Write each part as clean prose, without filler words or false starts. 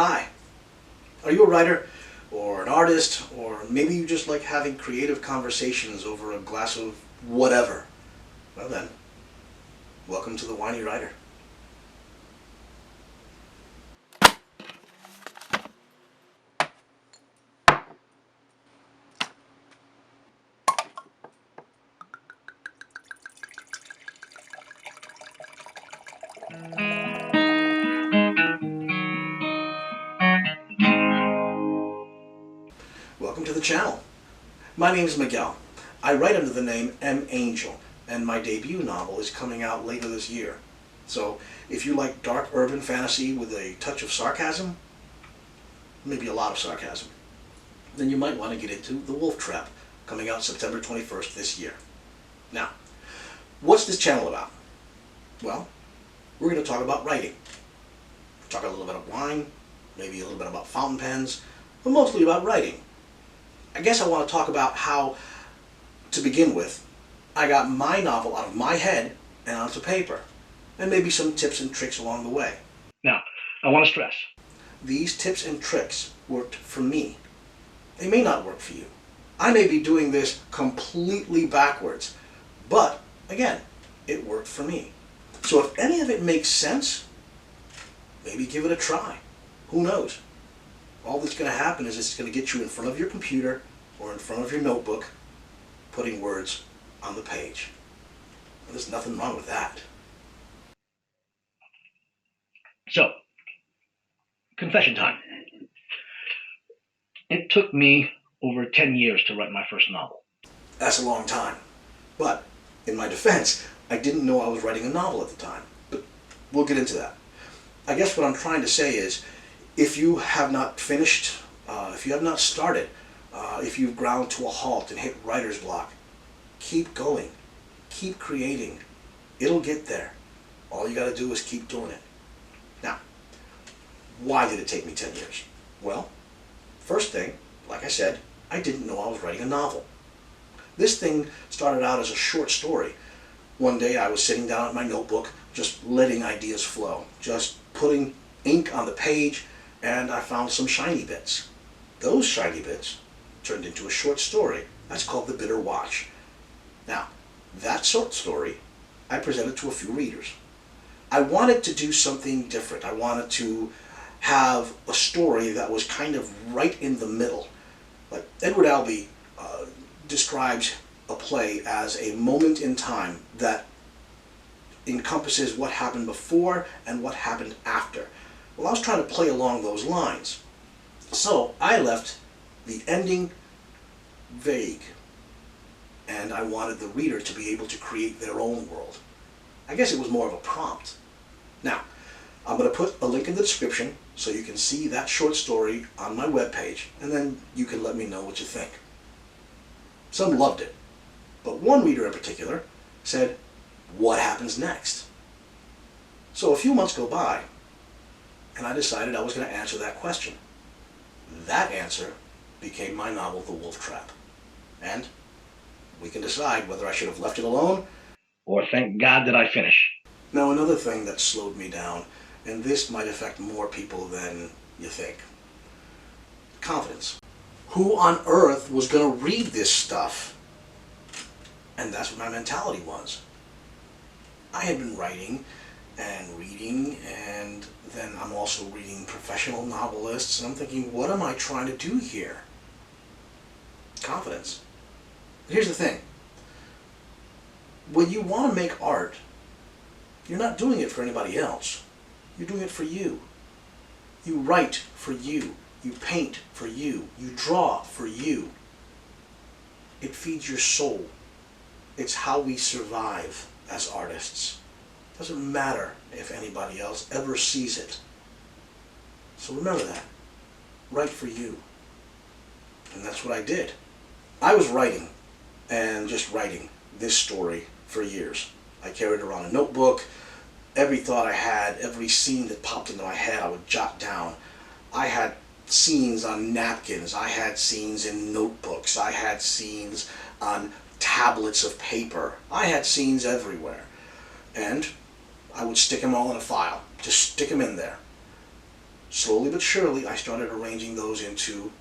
Hi. Are you a writer or an artist, or maybe you just like having creative conversations over a glass of whatever? Well then, welcome to the Winey Writer. Welcome to the channel. My name is Miguel. I write under the name M. Angel, and my debut novel is coming out later this year. So if you like dark urban fantasy with a touch of sarcasm, maybe a lot of sarcasm, then you might want to get into The Wolf Trap, coming out September 21st this year. Now, what's this channel about? Well, we're going to talk about writing. Talk a little bit of wine, maybe a little bit about fountain pens, but mostly about writing. I guess I want to talk about how, to begin with, I got my novel out of my head and onto paper, and maybe some tips and tricks along the way. Now, I want to stress, these tips and tricks worked for me. They may not work for you. I may be doing this completely backwards, but again, it worked for me. So if any of it makes sense, maybe give it a try. Who knows? All that's going to happen is it's going to get you in front of your computer or in front of your notebook, putting words on the page. And there's nothing wrong with that. So, confession time. It took me over 10 years to write my first novel. That's a long time. But, in my defense, I didn't know I was writing a novel at the time. But we'll get into that. I guess what I'm trying to say is, if you have not finished, if you have not started, if you've ground to a halt and hit writer's block, keep going. Keep creating. It'll get there. All you got to do is keep doing it. Now, why did it take me 10 years? Well, first thing, like I said, I didn't know I was writing a novel. This thing started out as a short story. One day I was sitting down at my notebook, just letting ideas flow, just putting ink on the page, and I found some shiny bits. Those shiny bits turned into a short story. That's called The Bitter Watch. Now, that short story I presented to a few readers. I wanted to do something different. I wanted to have a story that was kind of right in the middle. Like Edward Albee describes a play as a moment in time that encompasses what happened before and what happened after. Well, I was trying to play along those lines. So I left the ending vague, and I wanted the reader to be able to create their own world. I guess it was more of a prompt. Now, I'm going to put a link in the description so you can see that short story on my webpage, and then you can let me know what you think. Some loved it, but one reader in particular said, "What happens next?" So a few months go by, and I decided I was going to answer that question. That answer became my novel, The Wolf Trap. And we can decide whether I should have left it alone, or thank God that I finished. Now, another thing that slowed me down, and this might affect more people than you think. Confidence. Who on earth was going to read this stuff? And that's what my mentality was. I had been writing and reading, and then I'm also reading professional novelists, and I'm thinking, what am I trying to do here? Confidence. But here's the thing. When you want to make art, you're not doing it for anybody else. You're doing it for you. You write for you. You paint for you. You draw for you. It feeds your soul. It's how we survive as artists. It doesn't matter if anybody else ever sees it. So remember that. Write for you. And that's what I did. I was writing, and just writing, this story for years. I carried around a notebook. Every thought I had, every scene that popped into my head, I would jot down. I had scenes on napkins. I had scenes in notebooks. I had scenes on tablets of paper. I had scenes everywhere. And I would stick them all in a file. Just stick them in there. Slowly but surely, I started arranging those into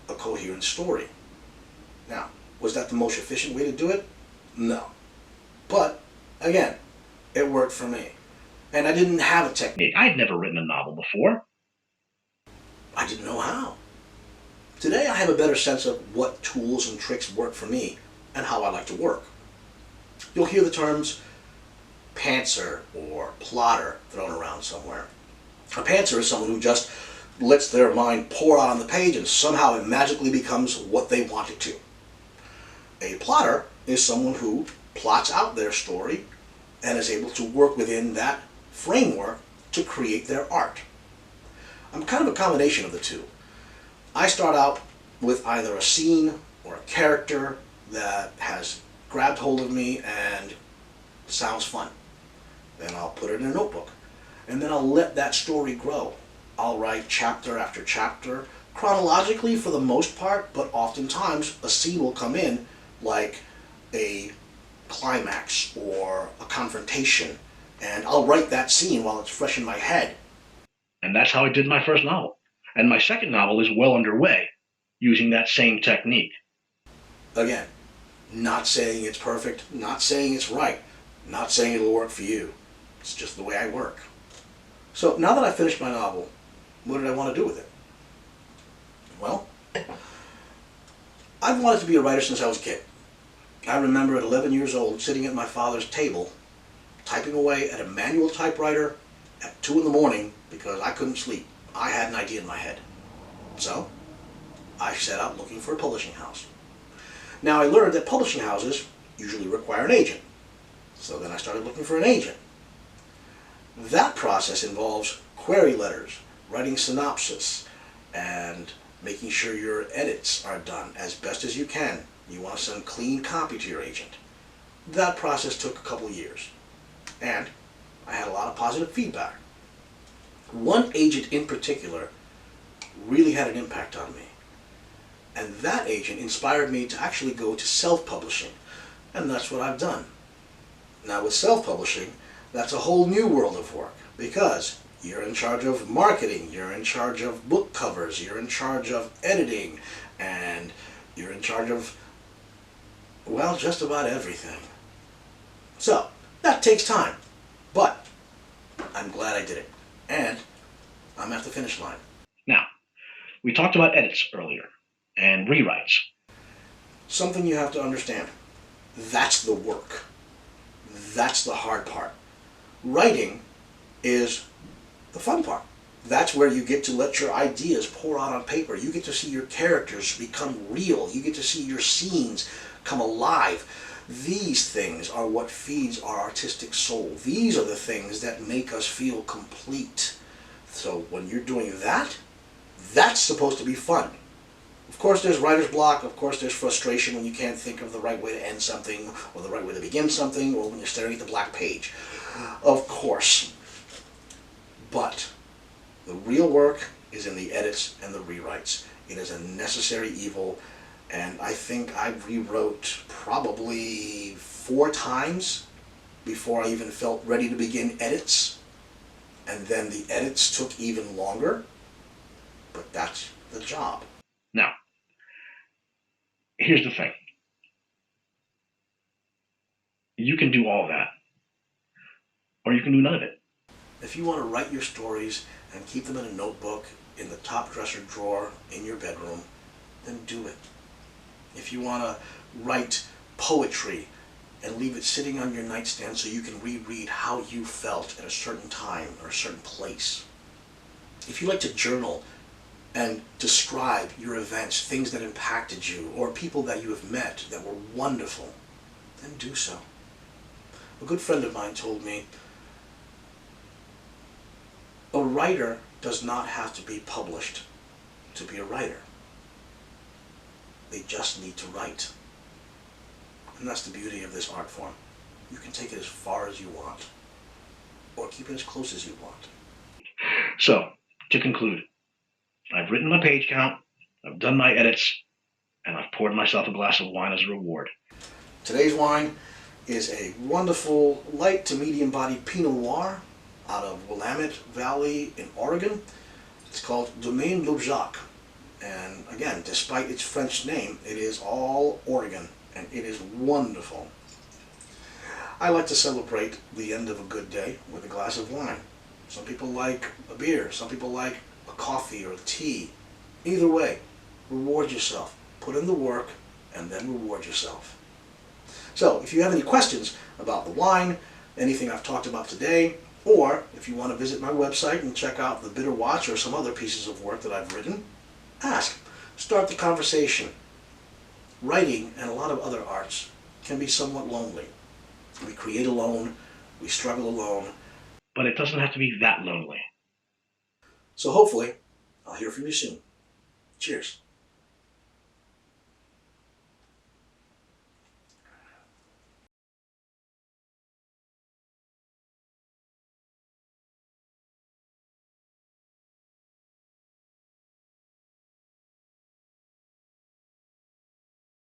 a coherent story. Now, was that the most efficient way to do it? No. But, again, it worked for me. And I didn't have a technique. I had never written a novel before. I didn't know how. Today I have a better sense of what tools and tricks work for me and how I like to work. You'll hear the terms pantser or plotter thrown around somewhere. A pantser is someone who just lets their mind pour out on the page and somehow it magically becomes what they want it to. A plotter is someone who plots out their story and is able to work within that framework to create their art. I'm kind of a combination of the two. I start out with either a scene or a character that has grabbed hold of me and sounds fun. Then I'll put it in a notebook. And then I'll let that story grow. I'll write chapter after chapter, chronologically for the most part, but oftentimes a scene will come in like a climax or a confrontation, and I'll write that scene while it's fresh in my head. And that's how I did my first novel. And my second novel is well underway, using that same technique. Again, not saying it's perfect, not saying it's right, not saying it'll work for you. It's just the way I work. So now that I finished my novel, what did I want to do with it? Well, I've wanted to be a writer since I was a kid. I remember at 11 years old sitting at my father's table, typing away at a manual typewriter at 2 in the morning because I couldn't sleep. I had an idea in my head. So, I set out looking for a publishing house. Now I learned that publishing houses usually require an agent. So then I started looking for an agent. That process involves query letters, writing synopsis, and making sure your edits are done as best as you can. You want to send clean copy to your agent. That process took a couple of years. And I had a lot of positive feedback. One agent in particular really had an impact on me. And that agent inspired me to actually go to self-publishing. And that's what I've done. Now with self-publishing, that's a whole new world of work because you're in charge of marketing, you're in charge of book covers, you're in charge of editing, and you're in charge of, well, just about everything. So, that takes time, but I'm glad I did it. And I'm at the finish line. Now, we talked about edits earlier and rewrites. Something you have to understand. That's the work. That's the hard part. Writing is the fun part. That's where you get to let your ideas pour out on paper. You get to see your characters become real. You get to see your scenes come alive. These things are what feeds our artistic soul. These are the things that make us feel complete. So when you're doing that, that's supposed to be fun. Of course there's writer's block, of course there's frustration when you can't think of the right way to end something, or the right way to begin something, or when you're staring at the black page. Of course. But the real work is in the edits and the rewrites. It is a necessary evil, and I think I rewrote probably 4 times before I even felt ready to begin edits. And then the edits took even longer, but that's the job. Now, here's the thing. You can do all that, or you can do none of it. If you want to write your stories and keep them in a notebook in the top dresser drawer in your bedroom, then do it. If you want to write poetry and leave it sitting on your nightstand so you can reread how you felt at a certain time or a certain place. If you like to journal and describe your events, things that impacted you, or people that you have met that were wonderful, then do so. A good friend of mine told me, a writer does not have to be published to be a writer. They just need to write. And that's the beauty of this art form. You can take it as far as you want, or keep it as close as you want. So, to conclude, I've written my page count, I've done my edits, and I've poured myself a glass of wine as a reward. Today's wine is a wonderful light to medium bodied Pinot Noir out of Willamette Valley in Oregon. It's called Domaine Loubjac. And again, despite its French name, it is all Oregon, and it is wonderful. I like to celebrate the end of a good day with a glass of wine. Some people like a beer, some people like a coffee or a tea. Either way, reward yourself. Put in the work, and then reward yourself. So, if you have any questions about the wine, anything I've talked about today, or if you want to visit my website and check out the Bitter Watch or some other pieces of work that I've written, ask. Start the conversation. Writing and a lot of other arts can be somewhat lonely. We create alone, we struggle alone. But it doesn't have to be that lonely. So hopefully, I'll hear from you soon. Cheers.